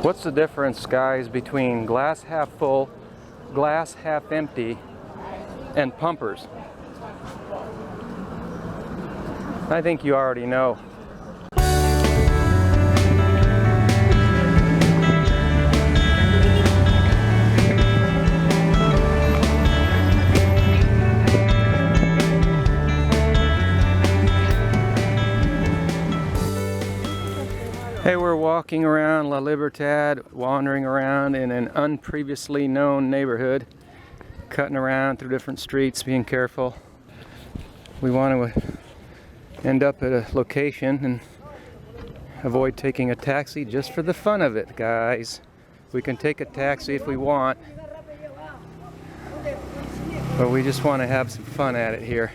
What's the difference, guys, between glass half full, glass half empty, and pumpers? I think you already know. Hey, we're walking around La Libertad, wandering around in an unpreviously known neighborhood, cutting around through different streets, being careful. We want to end up at a location and avoid taking a taxi just for the fun of it, guys. We can take a taxi if we want, but we just want to have some fun at it here.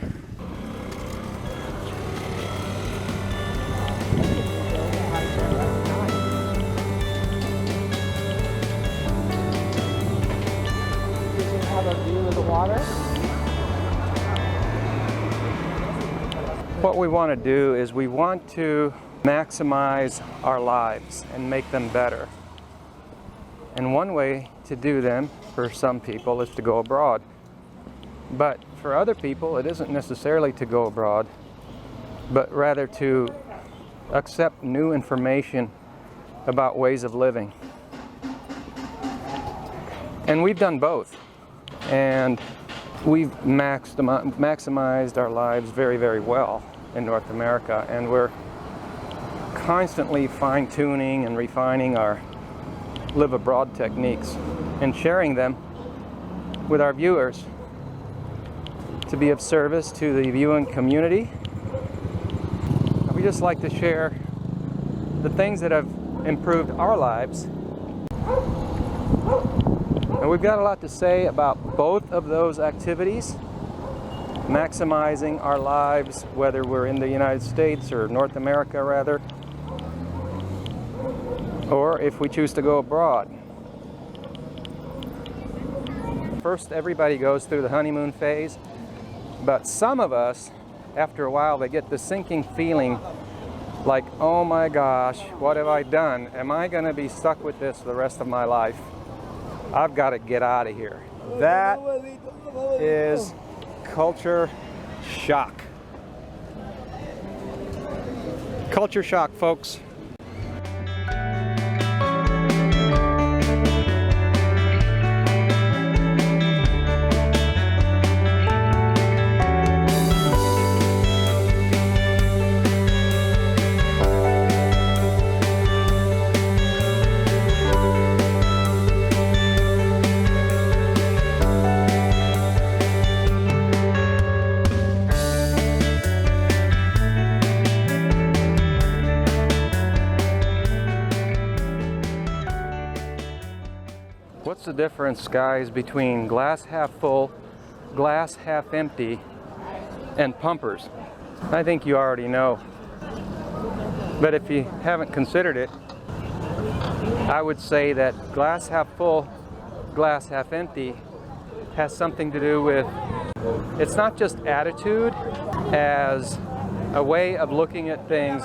What we want to do is we want to maximize our lives and make them better. And one way to do them for some people is to go abroad. But for other people, it isn't necessarily to go abroad, but rather to accept new information about ways of living. And we've done both. And we've maximized our lives very, very well in North America, and we're constantly fine-tuning and refining our live abroad techniques and sharing them with our viewers to be of service to the viewing community. We just like to share the things that have improved our lives. And we've got a lot to say about both of those activities, maximizing our lives, whether we're in the United States or North America rather, or if we choose to go abroad. First, everybody goes through the honeymoon phase, but some of us, after a while, they get the sinking feeling like, oh my gosh, what have I done? Am I going to be stuck with this for the rest of my life? I've got to get out of here. That is culture shock. Culture shock, folks. What's the difference, guys, between glass half full, glass half empty, and pumpers? I think you already know. But if you haven't considered it, I would say that glass half full, glass half empty has something to do with, it's not just attitude as a way of looking at things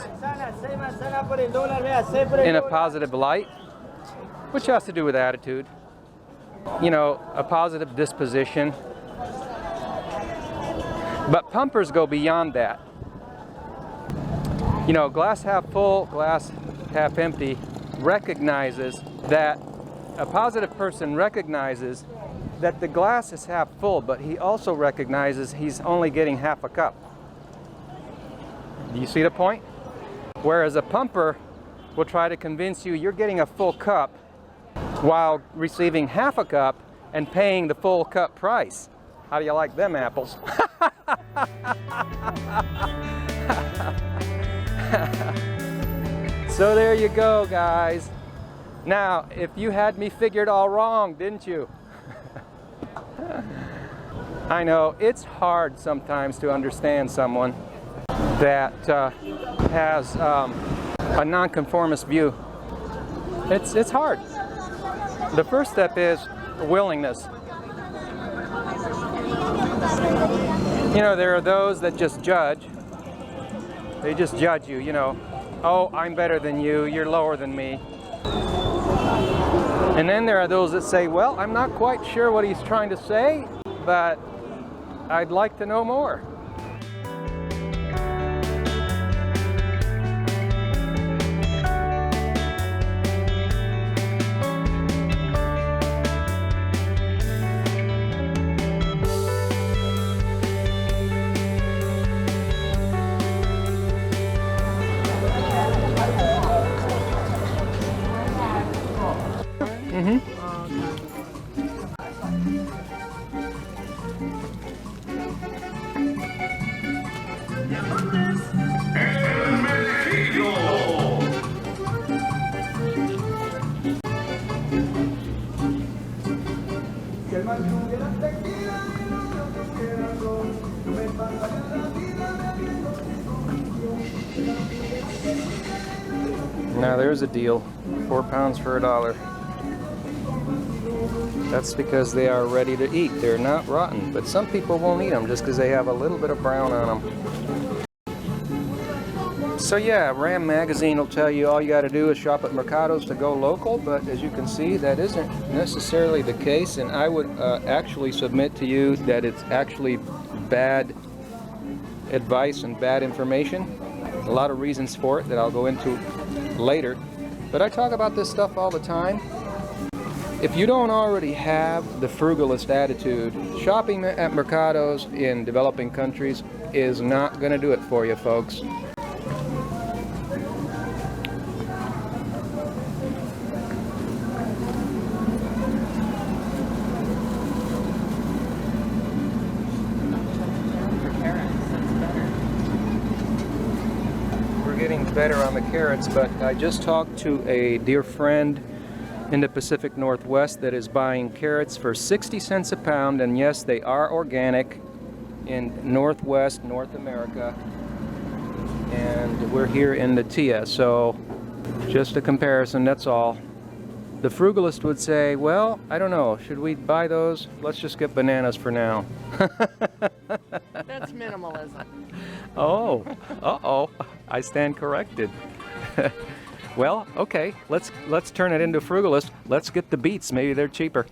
in a positive light, which has to do with attitude. You know, a positive disposition. But pumpers go beyond that. You know, glass half full, glass half empty recognizes that a positive person recognizes that the glass is half full, but he also recognizes he's only getting half a cup. Do you see the point? Whereas a pumper will try to convince you you're getting a full cup while receiving half a cup and paying the full cup price. How do you like them apples? So there you go, guys. Now, if you had me figured all wrong, didn't you? I know, it's hard sometimes to understand someone that has a nonconformist view. It's hard. The first step is willingness. You know, there are those that just judge. They just judge you, you know. Oh, I'm better than you, you're lower than me. And then there are those that say, well, I'm not quite sure what he's trying to say, but I'd like to know more. Now there's a deal, 4 pounds for $1. That's because they are ready to eat. They're not rotten, but some people won't eat them just because they have a little bit of brown on them. So yeah, Ram Magazine will tell you all you got to do is shop at Mercados to go local, but as you can see, that isn't necessarily the case, and I would actually submit to you that it's actually bad advice and bad information. A lot of reasons for it that I'll go into later, but I talk about this stuff all the time. If you don't already have the frugalist attitude, shopping at Mercados in developing countries is not going to do it for you, folks. Better on the carrots, but I just talked to a dear friend in the Pacific Northwest that is buying carrots for 60 cents a pound, and yes, they are organic in Northwest North America, and we're here in the TIA, so just a comparison, that's all. The frugalist would say, well, I don't know, should we buy those? Let's just get bananas for now. That's minimalism. Oh, uh-oh, I stand corrected. Well, okay, let's turn it into frugalist. Let's get the beets, maybe they're cheaper.